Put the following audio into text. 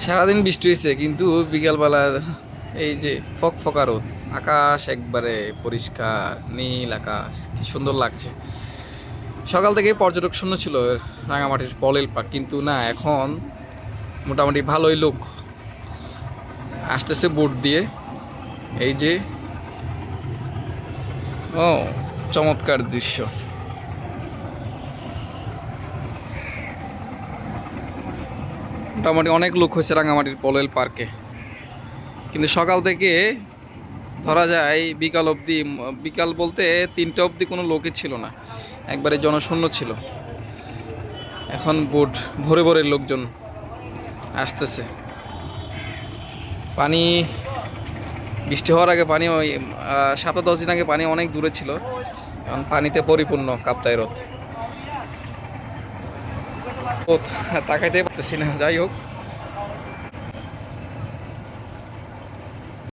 সারাদিন বৃষ্টি হয়েছে কিন্তু বিকালবেলার এই যে ফকফকা রোদ, আকাশ একবারে পরিষ্কার নীল আকাশ, কি সুন্দর লাগছে। সকাল থেকে পর্যটক শূন্য ছিল রাঙামাটির পলেল পার্ক, কিন্তু না, এখন মোটামুটি ভালোই লোক আসতেছে বোট দিয়ে। এই যে, ও চমৎকার দৃশ্য। মোটামুটি অনেক লোক হয়েছে রাঙামাটির পলেল পার্কে, কিন্তু সকাল থেকে ধরা যায় বিকাল অবধি, বিকাল বলতে 3টা অবধি কোনো লোকই ছিল না, একবারে জনশূন্য ছিল। এখন বোট ভরে ভরে লোকজন আসতেছে। পানি বৃষ্টি হওয়ার আগে পানি ওই 7-10 দিন আগে পানি অনেক দূরে ছিল, এখন পানিতে পরিপূর্ণ কাপ্তাই হ্রদ। তাকাইতে পারতেছি না, যাই হোক।